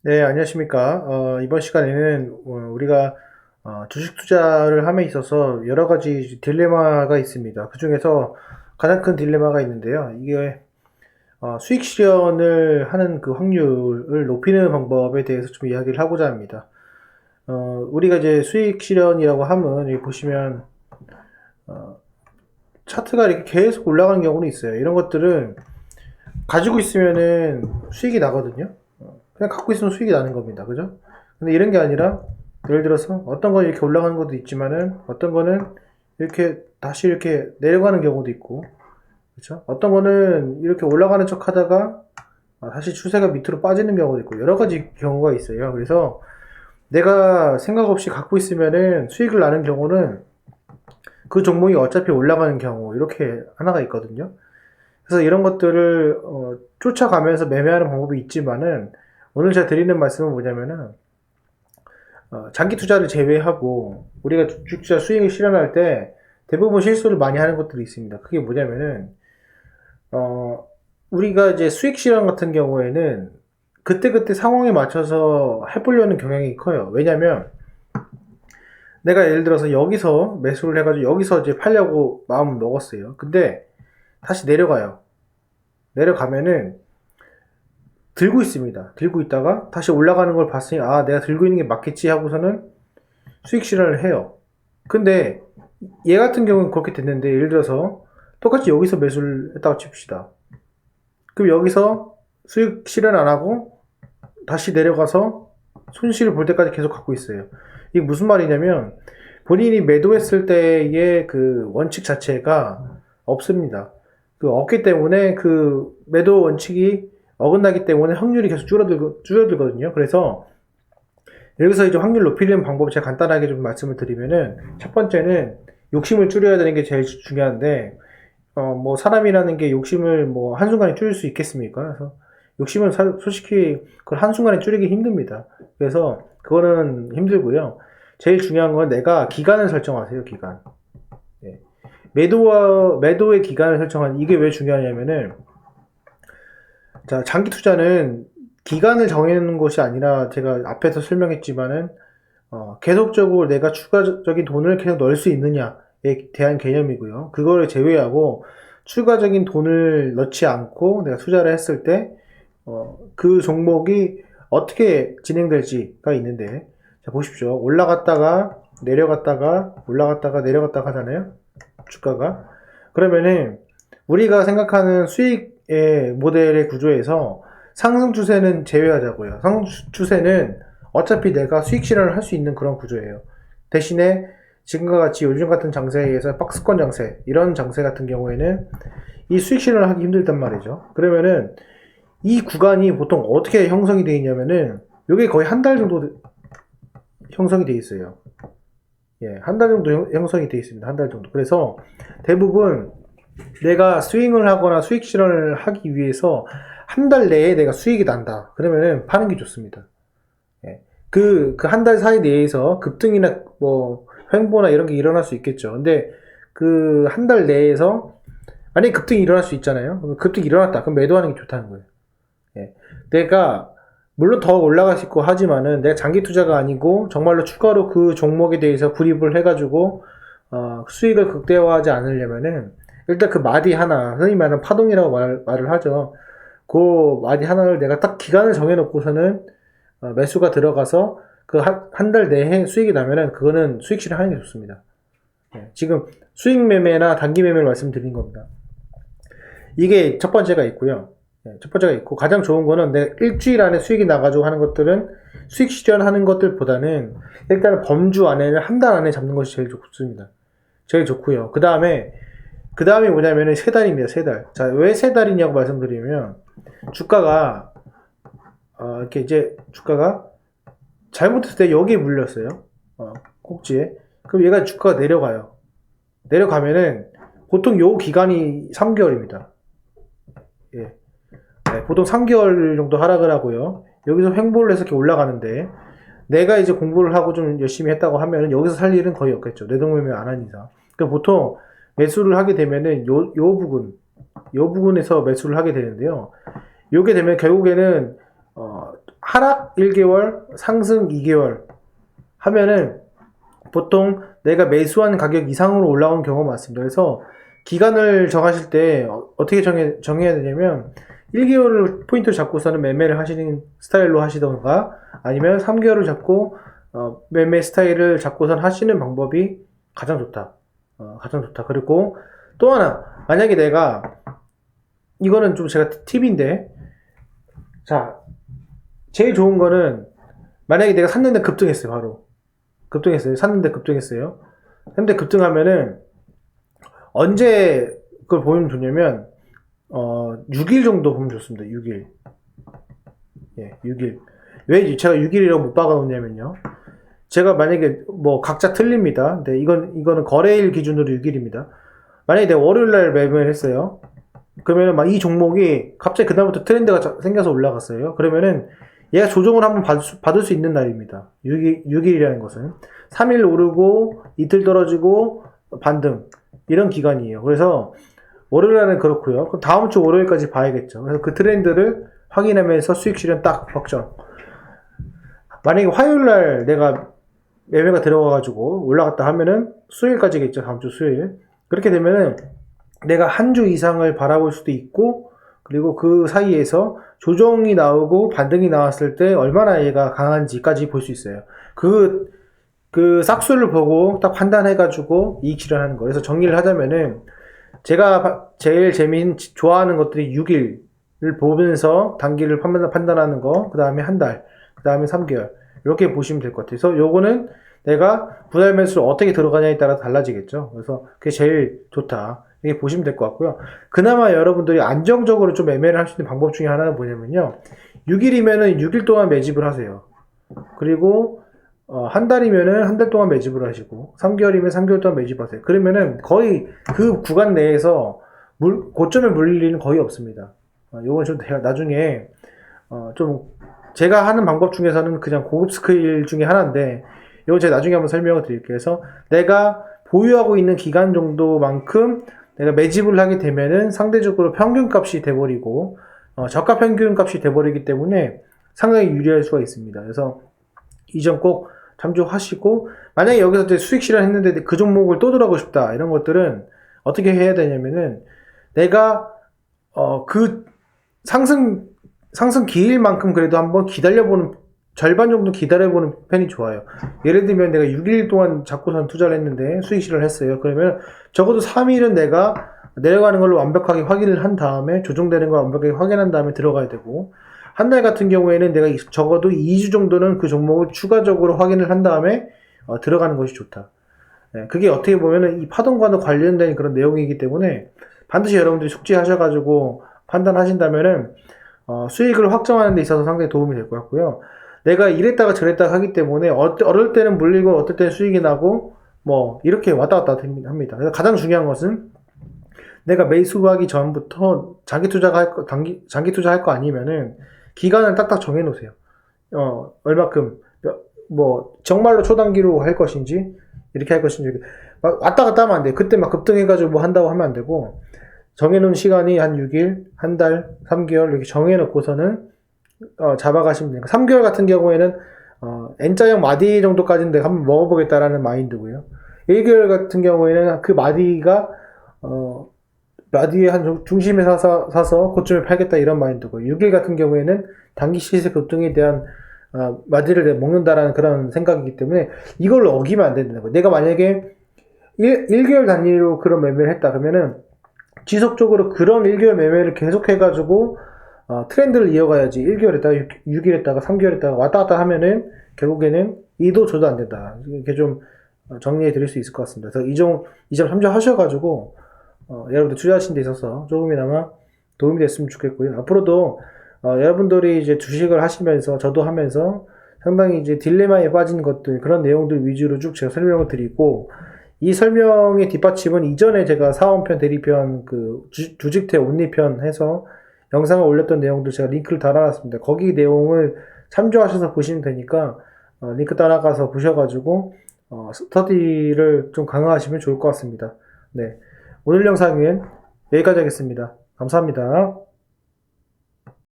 네, 안녕하십니까. 이번 시간에는 우리가 주식 투자를 함에 있어서 여러 가지 딜레마가 있습니다. 그중에서 가장 큰 딜레마가 있는데요. 이게 수익 실현을 하는 그 확률을 높이는 방법에 대해서 좀 이야기를 하고자 합니다. 우리가 이제 수익 실현이라고 하면 여기 보시면 어, 차트가 이렇게 계속 올라가는 경우는 있어요. 이런 것들은 가지고 있으면은 수익이 나거든요. 그냥 갖고 있으면 수익이 나는 겁니다. 그죠? 근데 이런 게 아니라 예를 들어서 어떤 건 이렇게 올라가는 것도 있지만은 어떤 거는 이렇게 다시 이렇게 내려가는 경우도 있고, 그렇죠? 어떤 거는 이렇게 올라가는 척 하다가 다시 추세가 밑으로 빠지는 경우도 있고 여러 가지 경우가 있어요. 그래서 내가 생각 없이 갖고 있으면은 수익을 나는 경우는 그 종목이 어차피 올라가는 경우 이렇게 하나가 있거든요. 그래서 이런 것들을 쫓아가면서 매매하는 방법이 있지만은 오늘 제가 드리는 말씀은 뭐냐면은 장기 투자를 제외하고 우리가 주식 투자 수익을 실현할 때 대부분 실수를 많이 하는 것들이 있습니다. 그게 뭐냐면은 어, 우리가 이제 수익 실현 같은 경우에는 그때그때 상황에 맞춰서 해보려는 경향이 커요. 왜냐면 내가 예를 들어서 여기서 매수를 해가지고 여기서 이제 팔려고 마음을 먹었어요. 근데 다시 내려가요. 내려가면은 들고 있습니다. 들고 있다가 다시 올라가는 걸 봤으니 내가 들고 있는 게 맞겠지 하고서는 수익 실현을 해요. 근데 얘 같은 경우는 그렇게 됐는데 예를 들어서 똑같이 여기서 매수를 했다고 칩시다. 그럼 여기서 수익 실현 안 하고 다시 내려가서 손실을 볼 때까지 계속 갖고 있어요. 이게 무슨 말이냐면 본인이 매도했을 때의 그 원칙 자체가 없습니다. 그 없기 때문에 그 매도 원칙이 어긋나기 때문에 확률이 계속 줄어들거든요. 그래서 여기서 이제 확률 높이는 방법을 제가 간단하게 좀 말씀을 드리면은 첫 번째는 욕심을 줄여야 되는 게 제일 중요한데 뭐 사람이라는 게 욕심을 뭐 한순간에 줄일 수 있겠습니까? 그래서 욕심은 솔직히 그걸 한순간에 줄이기 힘듭니다. 그래서 그거는 힘들고요. 제일 중요한 건 내가 기간을 설정하세요. 기간. 예. 매도의 기간을 설정하는 이게 왜 중요하냐면은 자, 장기 투자는 기간을 정해놓는 것이 아니라 제가 앞에서 설명했지만은 계속적으로 내가 추가적인 돈을 계속 넣을 수 있느냐에 대한 개념이고요. 그거를 제외하고 추가적인 돈을 넣지 않고 내가 투자를 했을 때, 그 종목이 어떻게 진행될지가 있는데, 자, 보십시오. 올라갔다가, 내려갔다가, 올라갔다가, 내려갔다가 하잖아요. 주가가. 그러면은, 우리가 생각하는 수익의 모델의 구조에서 상승 추세는 제외하자고요. 상승 추세는 어차피 내가 수익 실현을 할 수 있는 그런 구조예요. 대신에 지금과 같이 요즘 같은 장세에 의해서 박스권 장세, 이런 장세 같은 경우에는 이 수익 실현을 하기 힘들단 말이죠. 그러면은 이 구간이 보통 어떻게 형성이 되어 있냐면은 이게 거의 한 달 정도 형성이 되어 있어요. 예, 한 달 정도 형성이 되어 있습니다. 한 달 정도. 그래서 대부분 내가 스윙을 하거나 수익 실현을 하기 위해서 한 달 내에 내가 수익이 난다. 그러면은 파는 게 좋습니다. 예. 그 한 달 사이 내에서 급등이나 뭐 횡보나 이런 게 일어날 수 있겠죠. 근데 그 한 달 내에서 만약에 급등이 일어날 수 있잖아요. 그럼 급등이 일어났다. 그럼 매도하는 게 좋다는 거예요. 예. 내가 물론 더 올라갈 수 있고 하지만은 내가 장기 투자가 아니고 정말로 추가로 그 종목에 대해서 불입을 해가지고 수익을 극대화하지 않으려면은 일단 그 마디 하나, 흔히 말하는 파동이라고 말을 하죠. 그 마디 하나를 내가 딱 기간을 정해놓고서는 매수가 들어가서 그 한 달 내에 수익이 나면은 그거는 수익 실현하는 게 좋습니다. 예, 지금 수익 매매나 단기 매매를 말씀드린 겁니다. 이게 첫 번째가 있고요. 예, 첫 번째가 있고 가장 좋은 거는 내가 일주일 안에 수익이 나가지고 하는 것들은 수익 실현하는 것들보다는 일단은 범주 안에는 한 달 안에 잡는 것이 제일 좋습니다. 제일 좋고요. 그 다음에 뭐냐면은 세 달입니다. 세 달. 자, 왜 세 달이냐고 말씀드리면 주가가 이렇게 이제 주가가 잘못했을 때 여기에 물렸어요. 꼭지에. 그럼 얘가 주가가 내려가요. 내려가면은 보통 요 기간이 3개월입니다. 예. 네, 보통 3개월 정도 하락을 하고요. 여기서 횡보를 해서 이렇게 올라가는데 내가 이제 공부를 하고 좀 열심히 했다고 하면은 여기서 살 일은 거의 없겠죠. 내동매매 안 한 이상. 그러니까 보통 매수를 하게 되면은 요 부분에서 매수를 하게 되는데요. 요게 되면 결국에는 하락 1개월, 상승 2개월 하면은 보통 내가 매수한 가격 이상으로 올라오는 경우가 많습니다. 그래서 기간을 정하실 때 어떻게 정해야 되냐면 1개월을 포인트를 잡고서는 매매를 하시는 스타일로 하시던가 아니면 3개월을 잡고 매매 스타일을 잡고선 하시는 방법이 가장 좋다. 가장 좋다. 그리고 또 하나, 만약에 내가 이거는 좀 제가 팁인데, 자, 제일 좋은 거는 만약에 내가 샀는데 급등했어요. 바로 급등했어요. 샀는데 급등했어요. 샀는데 급등하면은 언제 그걸 보면 좋냐면 6일 정도 보면 좋습니다. 6일. 예, 6일. 왜 제가 6일이라고 못 박아 놓냐면요. 제가 만약에 뭐 각자 틀립니다. 근데 이거는 거래일 기준으로 6일입니다. 만약에 내가 월요일 날 매매를 했어요. 그러면은 막 이 종목이 갑자기 그다음부터 트렌드가 생겨서 올라갔어요. 그러면은 얘가 조정을 한번 받을 수 있는 날입니다. 6일이라는 것은 3일 오르고 이틀 떨어지고 반등 이런 기간이에요. 그래서 월요일 날은 그렇고요. 그럼 다음 주 월요일까지 봐야겠죠. 그래서 그 트렌드를 확인하면서 수익 실현 딱 확정. 만약에 화요일 날 내가 매매가 들어가가지고 올라갔다 하면은 수요일까지겠죠. 다음 주 수요일. 그렇게 되면은 내가 한 주 이상을 바라볼 수도 있고, 그리고 그 사이에서 조정이 나오고 반등이 나왔을 때 얼마나 얘가 강한지까지 볼 수 있어요. 그 싹수를 보고 딱 판단해가지고 이익 실현하는 거. 그래서 정리를 하자면은 제가 제일 좋아하는 것들이 6일을 보면서 단기를 판단하는 거, 그 다음에 한 달, 그 다음에 3개월. 이렇게 보시면 될 것 같아요. 그래서 요거는 내가 분할 매수를 어떻게 들어가냐에 따라 달라지겠죠. 그래서 그게 제일 좋다. 이렇게 보시면 될 것 같고요. 그나마 여러분들이 안정적으로 좀 매매를 할 수 있는 방법 중에 하나는 뭐냐면요. 6일이면은 6일 동안 매집을 하세요. 그리고 한 달이면은 한 달 동안 매집을 하시고 3개월이면 3개월 동안 매집하세요. 그러면은 거의 그 구간 내에서 고점에 물릴 일은 거의 없습니다. 요건 좀 제가 나중에 좀 제가 하는 방법 중에서는 그냥 고급 스킬 중에 하나인데 이거 제가 나중에 한번 설명을 드릴게요. 그래서 내가 보유하고 있는 기간 정도만큼 내가 매집을 하게 되면은 상대적으로 평균값이 돼버리고 저가 평균값이 돼버리기 때문에 상당히 유리할 수가 있습니다. 그래서 이 점 꼭 참조하시고 만약에 여기서 이제 수익 실현했는데 그 종목을 또 들어가고 싶다 이런 것들은 어떻게 해야 되냐면은 내가 그 상승 기일만큼 그래도 한번 기다려보는 절반 정도 기다려보는 편이 좋아요. 예를 들면 내가 6일 동안 잡고선 투자를 했는데 수익 실현을 했어요. 그러면 적어도 3일은 내가 내려가는 걸로 완벽하게 확인을 한 다음에 조정되는 걸 완벽하게 확인한 다음에 들어가야 되고 한 달 같은 경우에는 내가 적어도 2주 정도는 그 종목을 추가적으로 확인을 한 다음에 들어가는 것이 좋다. 네, 그게 어떻게 보면은 이 파동과도 관련된 그런 내용이기 때문에 반드시 여러분들이 숙지하셔가지고 판단하신다면은 수익을 확정하는 데 있어서 상당히 도움이 될 것 같고요. 내가 이랬다가 저랬다가 하기 때문에 어떨 때는 물리고 어떨 때는 수익이 나고 뭐 이렇게 왔다 갔다 합니다. 그래서 가장 중요한 것은 내가 매수하기 전부터 장기 투자할 거 아니면은 기간을 딱딱 정해 놓으세요. 얼마큼 뭐 정말로 초단기로 할 것인지 이렇게 할 것인지 막 왔다 갔다 하면 안 돼. 그때 막 급등해가지고 뭐 한다고 하면 안 되고 정해놓은 시간이 한 6일, 한 달, 3개월 이렇게 정해놓고서는 잡아가시면 됩니다. 3개월 같은 경우에는 N자형 마디 정도까지는 내가 한번 먹어보겠다라는 마인드고요. 1개월 같은 경우에는 그 마디가 마디의 한 중심에 사서 고점에 팔겠다 이런 마인드고 6일 같은 경우에는 단기 시세 급등에 대한 마디를 먹는다라는 그런 생각이기 때문에 이걸 어기면 안 된다는 거예요. 내가 만약에 1개월 단위로 그런 매매를 했다 그러면은 지속적으로 그런 1개월 매매를 계속 해가지고 트렌드를 이어가야지 1개월 했다가 6일 했다가 3개월 했다가 왔다 갔다 하면은 결국에는 이도 저도 안 된다. 이렇게 좀 정리해 드릴 수 있을 것 같습니다. 그래서 이 점 참조하셔가지고 여러분들 투자하신 데 있어서 조금이나마 도움이 됐으면 좋겠고요. 앞으로도 여러분들이 이제 주식을 하시면서 저도 하면서 상당히 이제 딜레마에 빠진 것들 그런 내용들 위주로 쭉 제가 설명을 드리고 이 설명의 뒷받침은 이전에 제가 사원편, 대리편, 그 주식태 온리편 해서 영상을 올렸던 내용들 제가 링크를 달아놨습니다. 거기 내용을 참조하셔서 보시면 되니까 링크 따라가서 보셔가지고 스터디를 좀 강화하시면 좋을 것 같습니다. 네, 오늘 영상은 여기까지 하겠습니다. 감사합니다.